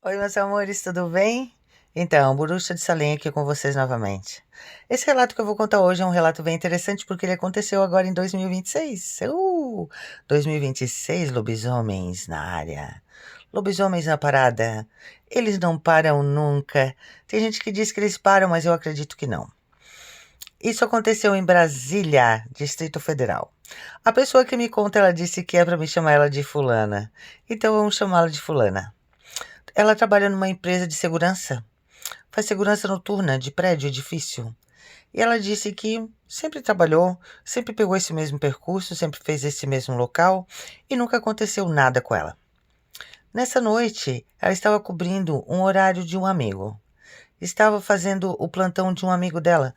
Oi, meus amores, tudo bem? Então, Borucha de Salem aqui com vocês novamente. Esse relato que eu vou contar hoje é um relato bem interessante porque ele aconteceu agora em 2026. 2026, lobisomens na área. Lobisomens na parada. Eles não param nunca. Tem gente que diz que eles param, mas eu acredito que não. Isso aconteceu em Brasília, Distrito Federal. A pessoa que me conta, ela disse que é para me chamar ela de fulana. Então vamos chamá-la de fulana. Ela trabalha numa empresa de segurança, faz segurança noturna de prédio, edifício. E ela disse que sempre trabalhou, sempre pegou esse mesmo percurso, sempre fez esse mesmo local e nunca aconteceu nada com ela. Nessa noite, ela estava cobrindo um horário de um amigo. Estava fazendo o plantão de um amigo dela,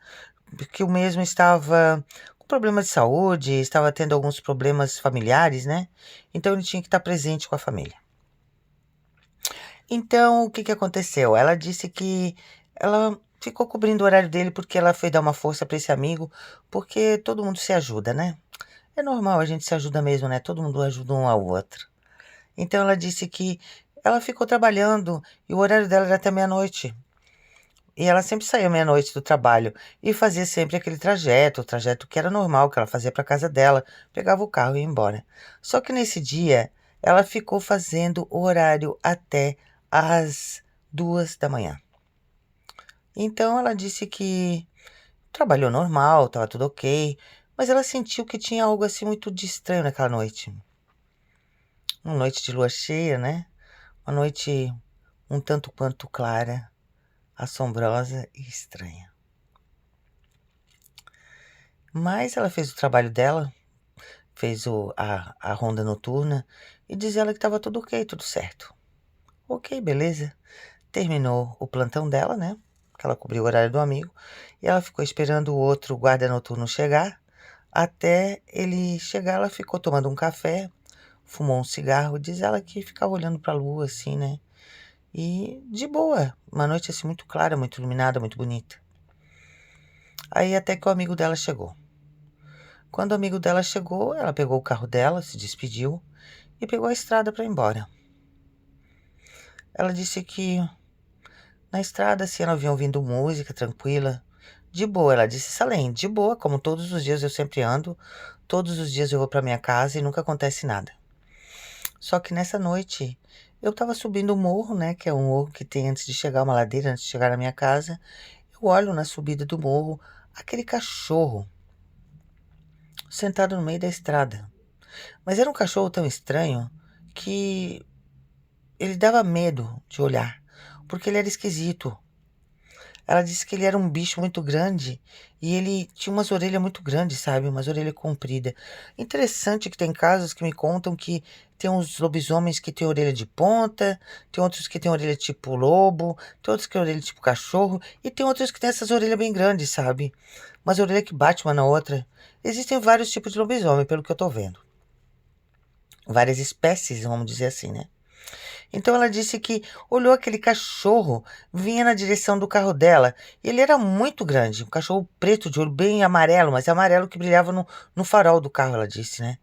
que o mesmo estava com problemas de saúde, estava tendo alguns problemas familiares, né? Então ele tinha que estar presente com a família. Então, o que que aconteceu? Ela disse que ela ficou cobrindo o horário dele porque ela foi dar uma força para esse amigo, porque todo mundo se ajuda, né? É normal, a gente se ajuda mesmo, né? Todo mundo ajuda um ao outro. Então, ela disse que ela ficou trabalhando e o horário dela era até meia-noite. E ela sempre saía meia-noite do trabalho e fazia sempre aquele trajeto, o trajeto que era normal, que ela fazia para casa dela, pegava o carro e ia embora. Só que nesse dia, ela ficou fazendo o horário até às 2 da manhã. Então ela disse que trabalhou normal, estava tudo ok, mas ela sentiu que tinha algo assim muito de estranho naquela noite. Uma noite de lua cheia, né? Uma noite um tanto quanto clara, assombrosa e estranha. Mas ela fez o trabalho dela, fez a ronda noturna e diz ela que estava tudo ok, tudo certo. Ok, beleza. Terminou o plantão dela, né? Que ela cobriu o horário do amigo. E ela ficou esperando o outro guarda noturno chegar. Até ele chegar, ela ficou tomando um café, fumou um cigarro. Diz ela que ficava olhando para a lua, assim, né? E de boa. Uma noite assim muito clara, muito iluminada, muito bonita. Aí até que o amigo dela chegou. Quando o amigo dela chegou, ela pegou o carro dela, se despediu e pegou a estrada para ir embora. Ela disse que na estrada, assim, ela vinha ouvindo música tranquila, de boa. Ela disse, Salem, de boa, como todos os dias eu sempre ando, todos os dias eu vou para minha casa e nunca acontece nada. Só que nessa noite, eu tava subindo o morro, né, que é um morro que tem antes de chegar uma ladeira, antes de chegar na minha casa. Eu olho na subida do morro, aquele cachorro sentado no meio da estrada. Mas era um cachorro tão estranho que ele dava medo de olhar, porque ele era esquisito. Ela disse que ele era um bicho muito grande e ele tinha umas orelhas muito grandes, sabe? Umas orelhas compridas. Interessante que tem casos que me contam que tem uns lobisomens que têm orelha de ponta, tem outros que têm orelha tipo lobo, tem outros que têm orelha tipo cachorro e tem outros que têm essas orelhas bem grandes, sabe? Umas orelhas que batem uma na outra. Existem vários tipos de lobisomem, pelo que eu tô vendo. Várias espécies, vamos dizer assim, né? Então ela disse que olhou aquele cachorro, vinha na direção do carro dela. E ele era muito grande, um cachorro preto de olho bem amarelo, mas amarelo que brilhava no farol do carro, ela disse, né?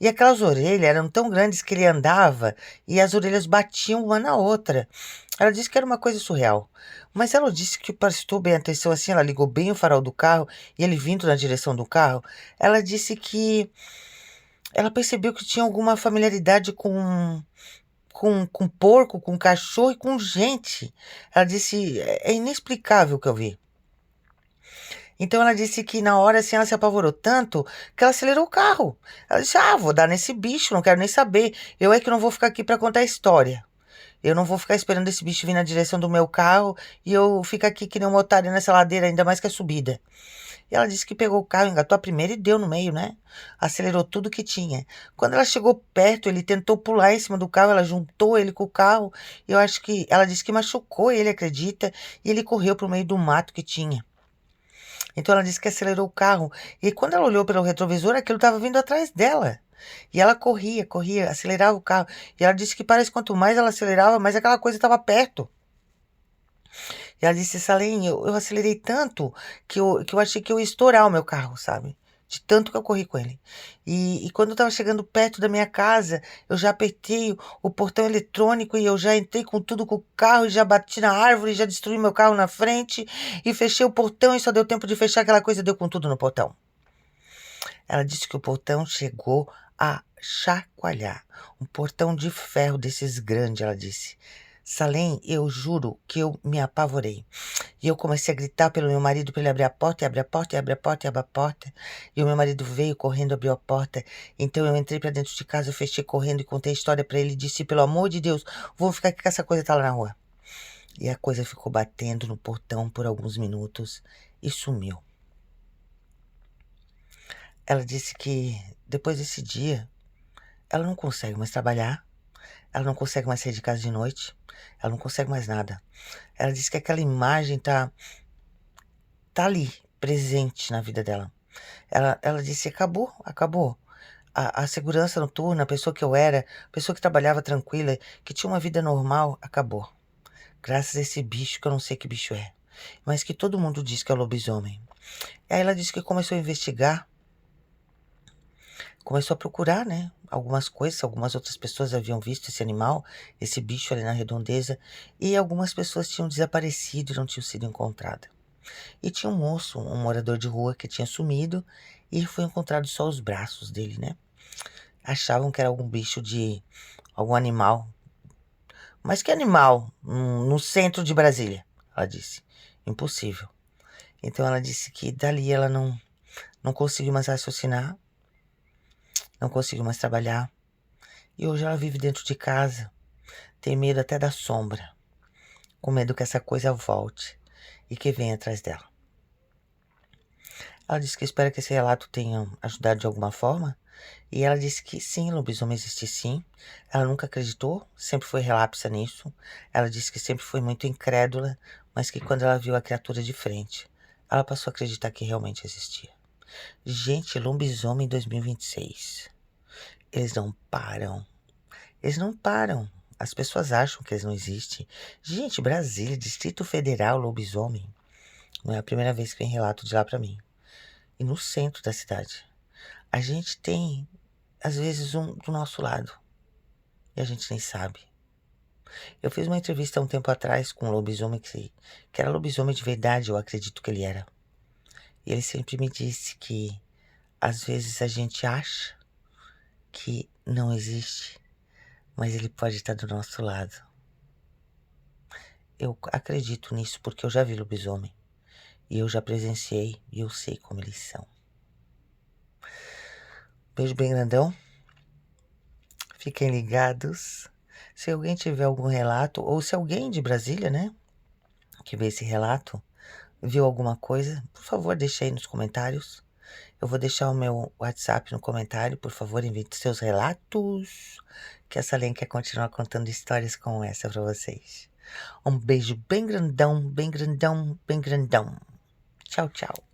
E aquelas orelhas eram tão grandes que ele andava e as orelhas batiam uma na outra. Ela disse que era uma coisa surreal. Mas ela disse que prestou bem atenção assim, ela ligou bem o farol do carro e ele vindo na direção do carro. Ela disse que ela percebeu que tinha alguma familiaridade com porco, com cachorro e com gente. Ela disse, é inexplicável o que eu vi. Então ela disse que na hora assim ela se apavorou tanto que ela acelerou o carro. Ela disse: "Ah, vou dar nesse bicho, não quero nem saber. Eu é que não vou ficar aqui para contar a história. Eu não vou ficar esperando esse bicho vir na direção do meu carro e eu ficar aqui que nem uma otária nessa ladeira, ainda mais que é subida." E ela disse que pegou o carro, engatou a primeira e deu no meio, né? Acelerou tudo que tinha. Quando ela chegou perto, ele tentou pular em cima do carro, ela juntou ele com o carro. E eu acho que ela disse que machucou ele, acredita? E ele correu pro meio do mato que tinha. Então ela disse que acelerou o carro. E quando ela olhou pelo retrovisor, aquilo estava vindo atrás dela. E ela corria, corria, acelerava o carro. E ela disse que parece que quanto mais ela acelerava, mais aquela coisa estava perto. E ela disse, Salem, eu acelerei tanto que eu achei que eu ia estourar o meu carro, sabe? de tanto que eu corri com ele. E quando eu estava chegando perto da minha casa, eu já apertei o portão eletrônico e eu já entrei com tudo com o carro e já bati na árvore, já destruí meu carro na frente e fechei o portão e só deu tempo de fechar aquela coisa, deu com tudo no portão. Ela disse que o portão chegou a chacoalhar. Um portão de ferro desses grandes, ela disse. Salem, eu juro que eu me apavorei. E eu comecei a gritar pelo meu marido para ele abrir a porta, e abrir a porta, e abrir a porta, e abrir a porta. E o meu marido veio correndo, abriu a porta. Então eu entrei para dentro de casa, eu fechei correndo e contei a história para ele. E disse, pelo amor de Deus, vamos ficar aqui que essa coisa tá lá na rua. E a coisa ficou batendo no portão por alguns minutos e sumiu. Ela disse que depois desse dia, ela não consegue mais trabalhar, ela não consegue mais sair de casa de noite, ela não consegue mais nada. Ela disse que aquela imagem tá ali, presente na vida dela. Ela disse, acabou. A segurança noturna, a pessoa que eu era, a pessoa que trabalhava tranquila, que tinha uma vida normal, acabou. Graças a esse bicho, que eu não sei que bicho é, mas que todo mundo diz que é o lobisomem. E aí ela disse que começou a investigar, começou a procurar, né, algumas coisas, algumas outras pessoas haviam visto esse animal, esse bicho ali na redondeza, e algumas pessoas tinham desaparecido e não tinham sido encontradas. E tinha um moço, um morador de rua que tinha sumido e foi encontrado só os braços dele, né? Achavam que era algum bicho de algum animal. Mas que animal? No centro de Brasília, ela disse. Impossível. Então ela disse que dali ela não conseguiu mais raciocinar, não conseguiu mais trabalhar. E hoje ela vive dentro de casa, tem medo até da sombra, com medo que essa coisa volte e que venha atrás dela. Ela disse que espera que esse relato tenha ajudado de alguma forma. E ela disse que sim, lobisomem existe sim. Ela nunca acreditou, sempre foi relapsa nisso. Ela disse que sempre foi muito incrédula, mas que quando ela viu a criatura de frente, ela passou a acreditar que realmente existia. Gente, lobisomem em 2026. Eles não param. Eles não param. As pessoas acham que eles não existem. Gente, Brasília, Distrito Federal, lobisomem. Não é a primeira vez que vem relato de lá pra mim. E no centro da cidade. A gente tem, às vezes, um do nosso lado. E a gente nem sabe. Eu fiz uma entrevista há um tempo atrás com um lobisomem que era lobisomem de verdade, eu acredito que ele era. E ele sempre me disse que, às vezes, a gente acha que não existe, mas ele pode estar do nosso lado. Eu acredito nisso porque eu já vi lobisomem. E eu já presenciei e eu sei como eles são. Beijo bem grandão. Fiquem ligados. Se alguém tiver algum relato, ou se alguém de Brasília, né, que vê esse relato, viu alguma coisa, por favor, deixe aí nos comentários. Eu vou deixar o meu WhatsApp no comentário, por favor, envie seus relatos, que essa Salem quer continuar contando histórias como essa pra vocês. Um beijo bem grandão, bem grandão, bem grandão. Tchau, tchau.